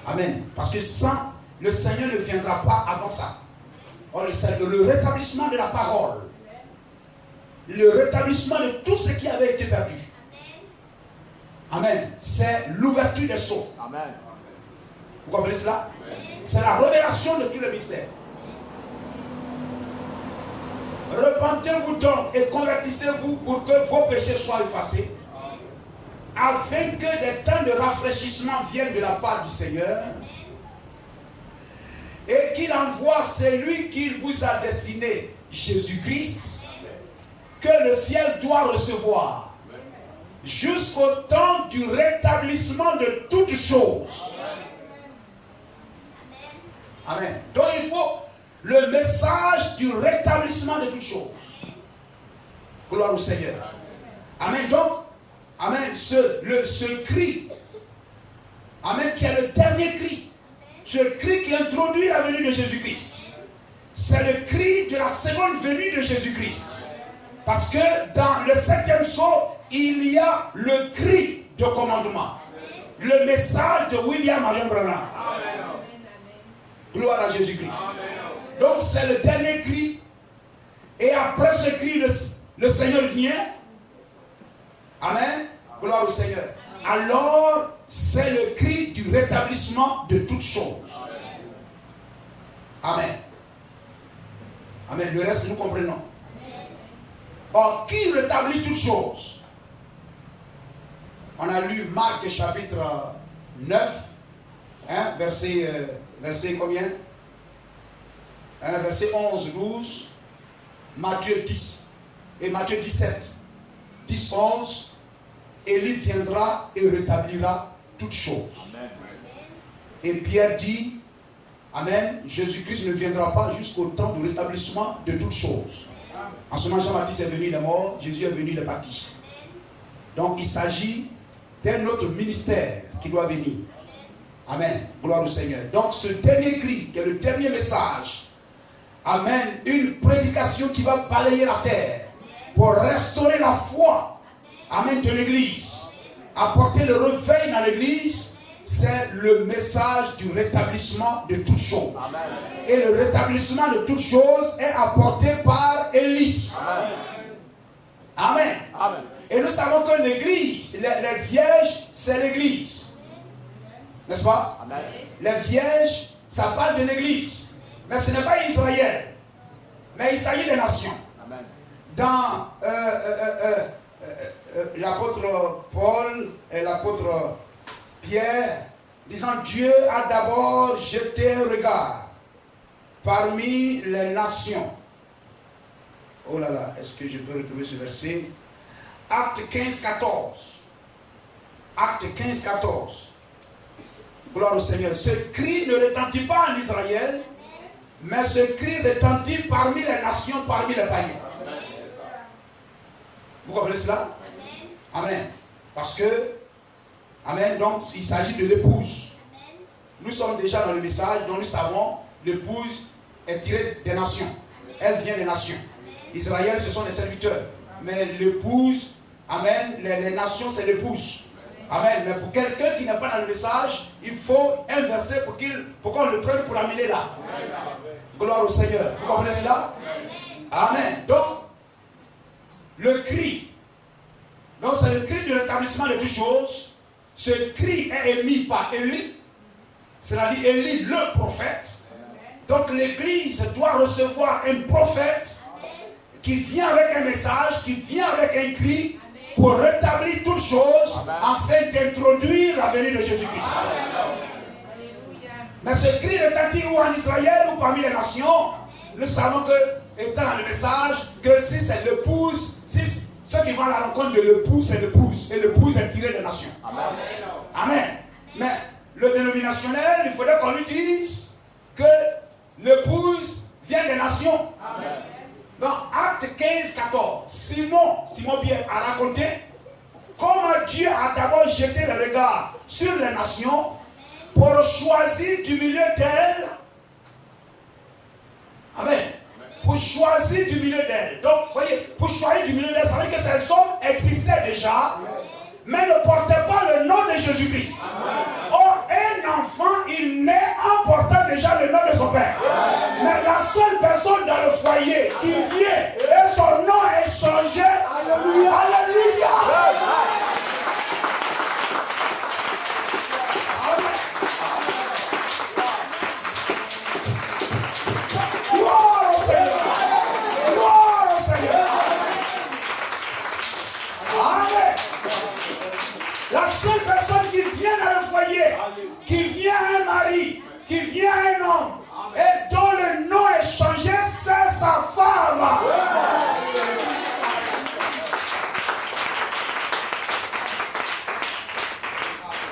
Amen. Parce que sans, le Seigneur ne viendra pas avant ça. Or, le rétablissement de la parole, le rétablissement de tout ce qui avait été perdu. Amen. C'est l'ouverture des sceaux. Amen. Vous comprenez cela? C'est la révélation de tout le mystère. Repentez-vous donc et convertissez-vous pour que vos péchés soient effacés, afin que des temps de rafraîchissement viennent de la part du Seigneur et qu'il envoie celui qu'il vous a destiné, Jésus-Christ, que le ciel doit recevoir jusqu'au temps du rétablissement de toutes choses. Amen. Donc il faut le message du rétablissement de toutes choses. Gloire au Seigneur. Amen. Donc, amen, ce cri, amen, qui est le dernier cri, ce cri qui introduit la venue de Jésus-Christ, c'est le cri de la seconde venue de Jésus-Christ. Parce que dans le 7e sceau, il y a le cri de commandement, le message de William Marion Branham. Gloire à Jésus-Christ. Donc c'est le dernier cri. Et après ce cri, le Seigneur vient. Amen. Gloire au Seigneur. Alors, c'est le cri du rétablissement de toutes choses. Amen. Amen. Le reste, nous comprenons. Or, qui rétablit toutes choses? On a lu Marc chapitre 9, hein, verset combien? Verset 11, 12, Matthieu 10 et Matthieu 17, 10, 11. Élie viendra et rétablira toutes choses. Amen. Et Pierre dit, amen, Jésus-Christ ne viendra pas jusqu'au temps du rétablissement de toutes choses. En ce moment, Jean-Baptiste est venu, il est mort, Jésus est venu, il est parti. Donc il s'agit d'un autre ministère qui doit venir. Amen, gloire au Seigneur. Donc ce dernier cri, qui est le dernier message, amen, une prédication qui va balayer la terre pour restaurer la foi, amen, de l'église, apporter le réveil dans l'église. C'est le message du rétablissement de toutes choses. Amen. Et le rétablissement de toutes choses est apporté par Élie. Amen. Amen. Et nous savons que l'église, les vierges, c'est l'église. N'est-ce pas? Amen. Les vierges, ça parle de l'église. Mais ce n'est pas Israël. Mais il s'agit des nations. Amen. Dans l'apôtre Paul et l'apôtre Pierre, disant Dieu a d'abord jeté un regard parmi les nations. Oh là là, est-ce que je peux retrouver ce verset? Acte 15, 14. Acte 15, 14. Gloire au Seigneur. Ce cri ne retentit pas en Israël, mais ce cri retentit parmi les nations, parmi les païens. Vous comprenez cela? Amen. Parce que, amen, donc il s'agit de l'épouse. Nous sommes déjà dans le message dont nous savons l'épouse est tirée des nations. Elle vient des nations. Israël, ce sont les serviteurs. Mais l'épouse, amen, les nations, c'est l'épouse. Amen. Mais pour quelqu'un qui n'est pas dans le message, il faut un verset pour qu'on le prenne pour l'amener là. Gloire au Seigneur. Vous comprenez cela? Amen. Donc, le cri. Donc, c'est le cri du rétablissement de toutes choses. Ce cri est émis par Élie. C'est-à-dire Élie, le prophète. Donc, l'Église doit recevoir un prophète qui vient avec un message, qui vient avec un cri pour rétablir toutes choses afin d'introduire la venue de Jésus-Christ. Mais ce cri retentit ou en Israël ou parmi les nations, nous savons que, étant dans le message, que si c'est l'épouse, si ceux qui vont à la rencontre de l'épouse, c'est l'épouse. Et l'épouse est tirée des nations. Amen. Mais le dénominationnel, il faudrait qu'on lui dise que l'épouse vient des nations. Dans Acte 15, 14, Simon Pierre a raconté comment Dieu a d'abord jeté le regard sur les nations pour choisir du milieu d'elles. Amen. Pour choisir du milieu d'elles. Donc, vous voyez, pour choisir du milieu d'elles, ça veut dire que ces hommes existaient déjà, mais ne portaient pas le nom de Jésus-Christ. Or, un enfant, il naît en portant déjà le nom de son père. Mais la seule personne dans le foyer qui vient et son nom est changé. Alléluia. Alléluia. Gloire au Seigneur. Gloire au Seigneur. Amen. La seule personne qui vient dans le foyer, qui vient un mari, qui vient un homme, et dont le nom est changé, c'est sa femme.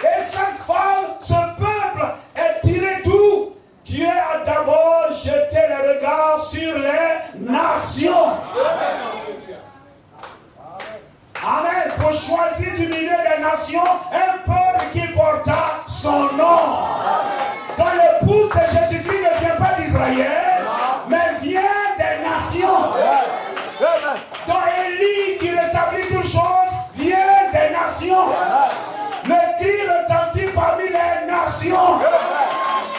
Et cette femme, ce peuple est tiré d'où? Dieu a d'abord jeté le regard sur les nations. Amen. Pour choisir du milieu des nations un peuple qui porta son nom. Dans l'épouse de Jésus-Christ ne vient pas d'Israël, mais vient des nations. Dans Élie qui rétablit toutes choses, vient des nations. Le cri retentit parmi les nations.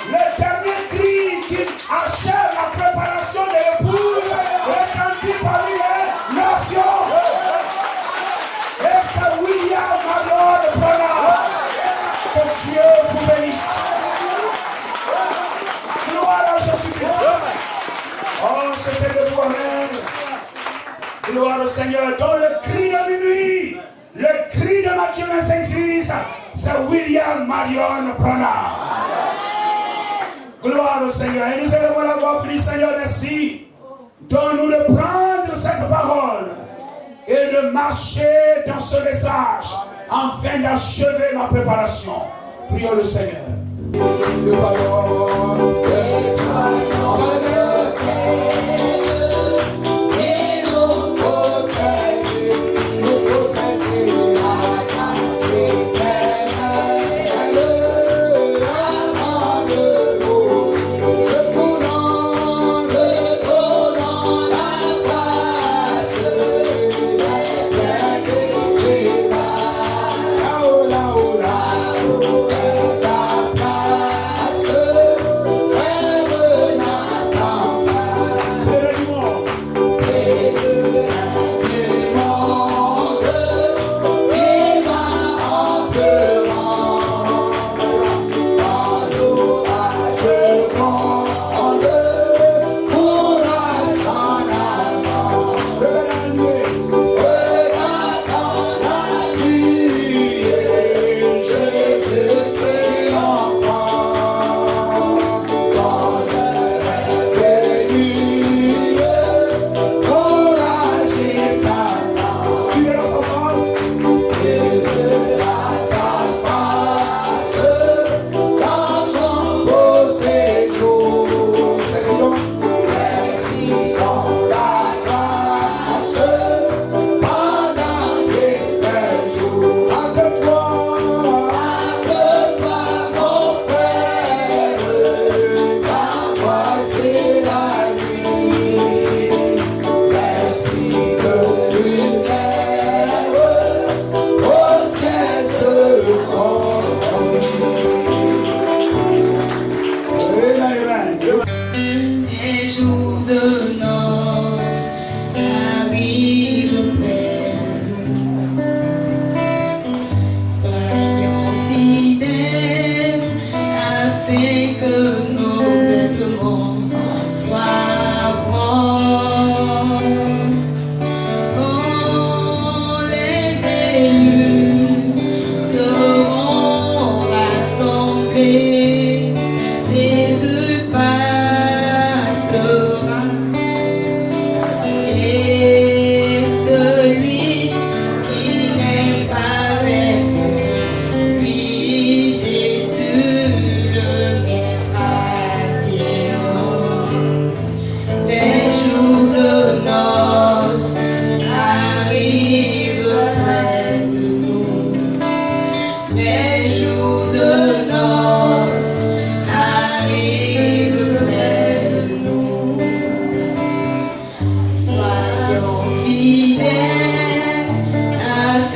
Le dernier cri qui achève la préparation de l'épouse retentit parmi les nations. Et c'est William Marion Branham. Que Dieu vous bénisse. Gloire à Jésus-Christ. Oh, c'était de vous, amen. Gloire au Seigneur. Dans le cri de minuit, le cri de Matthieu 25:6, c'est William Marion Branham. Gloire au Seigneur. Et nous allons la voix pour dire Seigneur, merci. Donne-nous de prendre cette parole et de marcher dans ce message afin d'achever ma préparation. Prions le Seigneur. Oh,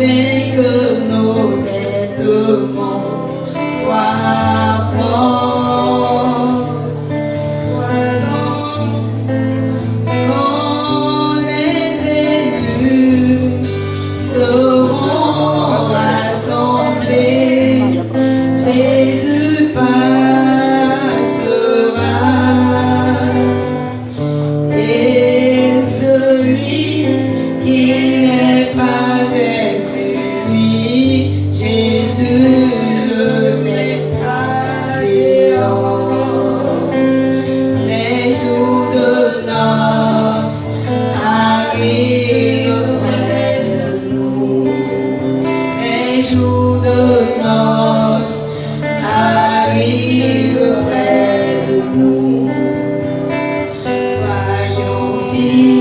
afin que nos vêtements soient propres. Quand les élus seront rassemblés, Jésus passera, et celui qui n'est pas vêtu, lui, Jésus le mettra dehors. Les jours de noces arrivent près de nous. Les jours de noces arrivent près de nous. Soyons fidèles.